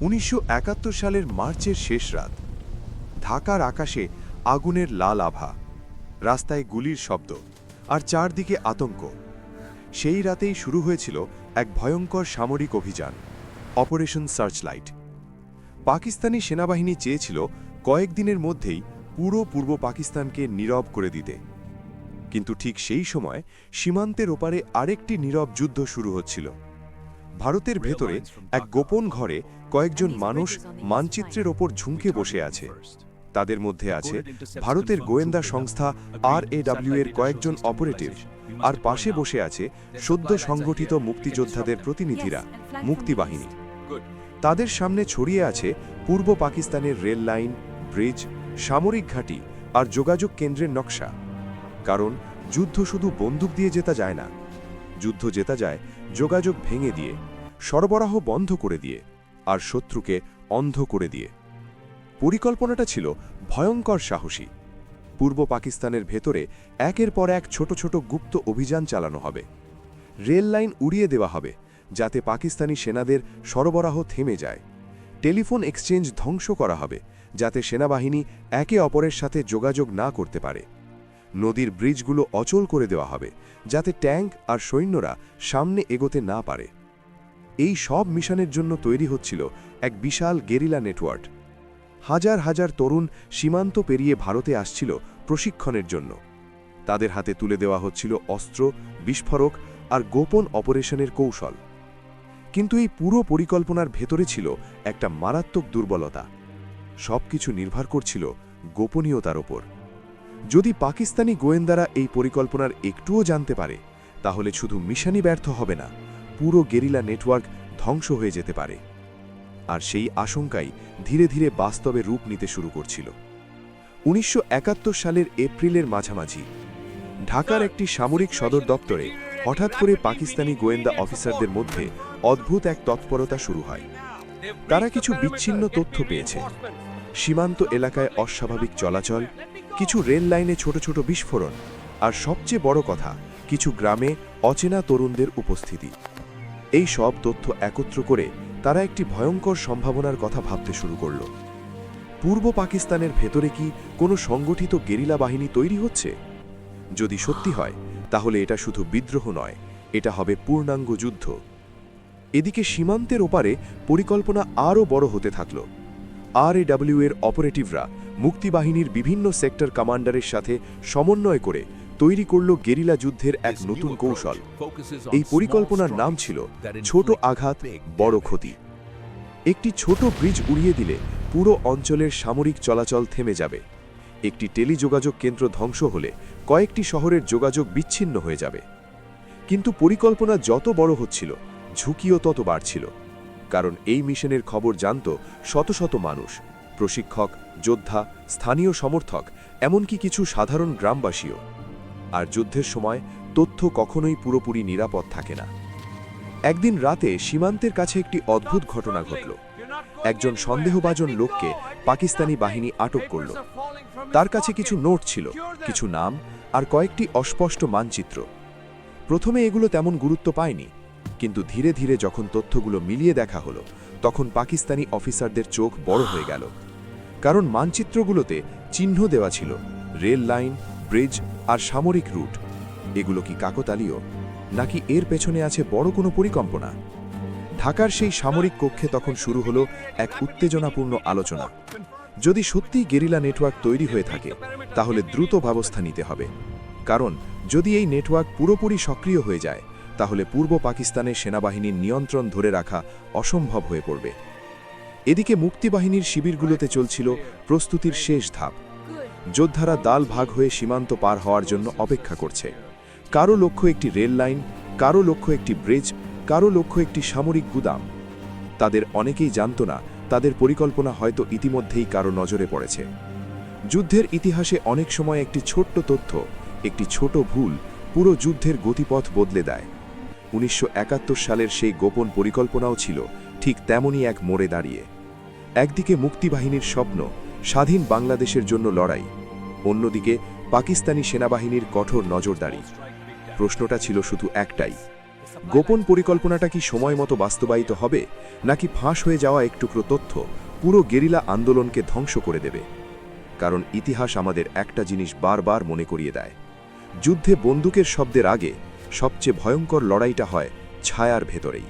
1971 সালের মার্চের শেষ রাত। ঢাকার আকাশে আগুনের লাল আভা, রাস্তায় গুলির শব্দ আর চারদিকে আতঙ্ক। সেই রাতেই শুরু হয়েছিল এক ভয়ঙ্কর সামরিক অভিযান, অপারেশন সার্চলাইট। পাকিস্তানি সেনাবাহিনী চেয়েছিল কয়েকদিনের মধ্যেই পুরো পূর্ব পাকিস্তানকে নীরব করে দিতে। কিন্তু ঠিক সেই সময় সীমান্তের ওপারে আরেকটি নীরব যুদ্ধ শুরু হচ্ছিল। ভারতের ভেতরে এক গোপন ঘরে কয়েকজন মানুষ মানচিত্রের ওপর ঝুঁকে বসে আছে। তাদের মধ্যে আছে ভারতের গোয়েন্দা সংস্থা RAW এর কয়েকজন অপারেটিভ, আর পাশে বসে আছে সদ্য সংগঠিত মুক্তিযোদ্ধাদের প্রতিনিধিরা, মুক্তিবাহিনী। তাদের সামনে ছড়িয়ে আছে পূর্ব পাকিস্তানের রেল লাইন, ব্রিজ, সামরিক ঘাঁটি আর যোগাযোগ কেন্দ্রের নকশা। কারণ যুদ্ধ শুধু বন্দুক দিয়ে জেতা যায় না, যুদ্ধ জেতা যায় যোগাযোগ ভেঙে দিয়ে, সরবরাহ বন্ধ করে দিয়ে আর শত্রুকে অন্ধ করে দিয়ে। পরিকল্পনাটা ছিল ভয়ঙ্কর সাহসী। পূর্ব পাকিস্তানের ভেতরে একের পর এক ছোট ছোট গুপ্ত অভিযান চালানো হবে। রেল লাইন উড়িয়ে দেওয়া হবে যাতে পাকিস্তানি সেনাদের সরবরাহ থেমে যায়। টেলিফোন এক্সচেঞ্জ ধ্বংস করা হবে যাতে সেনাবাহিনী একে অপরের সাথে যোগাযোগ না করতে পারে। নদীর ব্রিজগুলো অচল করে দেওয়া হবে যাতে ট্যাঙ্ক আর সৈন্যরা সামনে এগোতে না পারে। এই সব মিশনের জন্য তৈরি হচ্ছিল এক বিশাল গেরিলা নেটওয়ার্ক। হাজার হাজার তরুণ সীমান্ত পেরিয়ে ভারতে আসছিল প্রশিক্ষণের জন্য। তাদের হাতে তুলে দেওয়া হচ্ছিল অস্ত্র, বিস্ফোরক আর গোপন অপারেশনের কৌশল। কিন্তু এই পুরো পরিকল্পনার ভেতরে ছিল একটা মারাত্মক দুর্বলতা। সবকিছু নির্ভর করছিল গোপনীয়তার ওপর। যদি পাকিস্তানি গোয়েন্দারা এই পরিকল্পনার একটুও জানতে পারে, তাহলে শুধু মিশনই ব্যর্থ হবে না, পুরো গেরিলা নেটওয়ার্ক ধ্বংস হয়ে যেতে পারে। আর সেই আশঙ্কাই ধীরে ধীরে বাস্তবে রূপ নিতে শুরু করছিল। 1971 সালের এপ্রিলের মাঝামাঝি ঢাকার একটি সামরিক সদর দপ্তরে হঠাৎ করে পাকিস্তানি গোয়েন্দা অফিসারদের মধ্যে অদ্ভুত এক তৎপরতা শুরু হয়। তারা কিছু বিচ্ছিন্ন তথ্য পেয়েছে। সীমান্ত এলাকায় অস্বাভাবিক চলাচল, কিছু রেল লাইনে ছোট ছোট বিস্ফোরণ, আর সবচেয়ে বড় কথা, কিছু গ্রামে অচেনা তরুণদের উপস্থিতি। এই সব তথ্য একত্র করে তারা একটি ভয়ঙ্কর সম্ভাবনার কথা ভাবতে শুরু করল। পূর্ব পাকিস্তানের ভেতরে কি কোনো সংগঠিত গেরিলা বাহিনী তৈরি হচ্ছে? যদি সত্যি হয়, তাহলে এটা শুধু বিদ্রোহ নয়, এটা হবে পূর্ণাঙ্গ যুদ্ধ। এদিকে সীমান্তের ওপারে পরিকল্পনা আরও বড় হতে থাকল। RAW এর অপারেটিভরা মুক্তিবাহিনীর বিভিন্ন সেক্টর কমান্ডারের সাথে সমন্বয় করে তৈরি করল গেরিলা যুদ্ধের এক নতুন কৌশল। এই পরিকল্পনার নাম ছিল ছোট আঘাত, বড় ক্ষতি। একটি ছোট ব্রিজ উড়িয়ে দিলে পুরো অঞ্চলের সামরিক চলাচল থেমে যাবে। একটি টেলিযোগাযোগ কেন্দ্র ধ্বংস হলে কয়েকটি শহরের যোগাযোগ বিচ্ছিন্ন হয়ে যাবে। কিন্তু পরিকল্পনা যত বড় হচ্ছিল, ঝুঁকিও তত বাড়ছিল। কারণ এই মিশনের খবর জানত শত শত মানুষ, প্রশিক্ষক, যোদ্ধা, স্থানীয় সমর্থক, এমনকি কিছু সাধারণ গ্রামবাসীও। আর যুদ্ধের সময় তথ্য কখনোই পুরোপুরি নিরাপদ থাকে না। একদিন রাতে সীমান্তের কাছে একটি অদ্ভুত ঘটনা ঘটল। একজন সন্দেহভাজন লোককে পাকিস্তানি বাহিনী আটক করল। তার কাছে কিছু নোট ছিল, কিছু নাম আর কয়েকটি অস্পষ্ট মানচিত্র। প্রথমে এগুলো তেমন গুরুত্ব পায়নি, কিন্তু ধীরে ধীরে যখন তথ্যগুলো মিলিয়ে দেখা হলো, তখন পাকিস্তানি অফিসারদের চোখ বড় হয়ে গেল। কারণ মানচিত্রগুলোতে চিহ্ন দেওয়া ছিল রেল লাইন, ব্রিজ আর সামরিক রুট। এগুলো কি কাকতালীয়, নাকি এর পেছনে আছে বড় কোনো পরিকল্পনা? ঢাকার সেই সামরিক কক্ষে তখন শুরু হলো এক উত্তেজনাপূর্ণ আলোচনা। যদি সত্যিই গেরিলা নেটওয়ার্ক তৈরি হয়ে থাকে, তাহলে দ্রুত ব্যবস্থা নিতে হবে। কারণ যদি এই নেটওয়ার্ক পুরোপুরি সক্রিয় হয়ে যায়, তাহলে পূর্ব পাকিস্তানের সেনাবাহিনীর নিয়ন্ত্রণ ধরে রাখা অসম্ভব হয়ে পড়বে। এদিকে মুক্তিবাহিনীর শিবিরগুলোতে চলছিল প্রস্তুতির শেষ ধাপ। যোদ্ধারা দাল ভাগ হয়ে সীমান্ত পার হওয়ার জন্য অপেক্ষা করছে। কারো লক্ষ্য একটি রেল লাইন, কারো লক্ষ্য একটি ব্রিজ, কারো লক্ষ্য একটি সামরিক গুদাম। তাদের অনেকেই জানত না তাদের পরিকল্পনা হয়তো ইতিমধ্যেই কারো নজরে পড়েছে। যুদ্ধের ইতিহাসে অনেক সময় একটি ছোট্ট তথ্য, একটি ছোট ভুল পুরো যুদ্ধের গতিপথ বদলে দেয়। 1971 সালের সেই গোপন পরিকল্পনাও ছিল ঠিক তেমনই এক মোড়ে দাঁড়িয়ে। একদিকে মুক্তিবাহিনীর স্বপ্ন, স্বাধীন বাংলাদেশের জন্য লড়াই, অন্যদিকে পাকিস্তানি সেনাবাহিনীর কঠোর নজরদারি। প্রশ্নটা ছিল শুধু একটাই, গোপন পরিকল্পনাটা কি সময় মতো বাস্তবায়িত হবে, নাকি ফাঁস হয়ে যাওয়া একটুকরো তথ্য পুরো গেরিলা আন্দোলনকে ধ্বংস করে দেবে? কারণ ইতিহাস আমাদের একটা জিনিস বারবার মনে করিয়ে দেয়, যুদ্ধে বন্দুকের শব্দের আগে সবচেয়ে ভয়ঙ্কর লড়াইটা হয় ছায়ার ভেতরেই।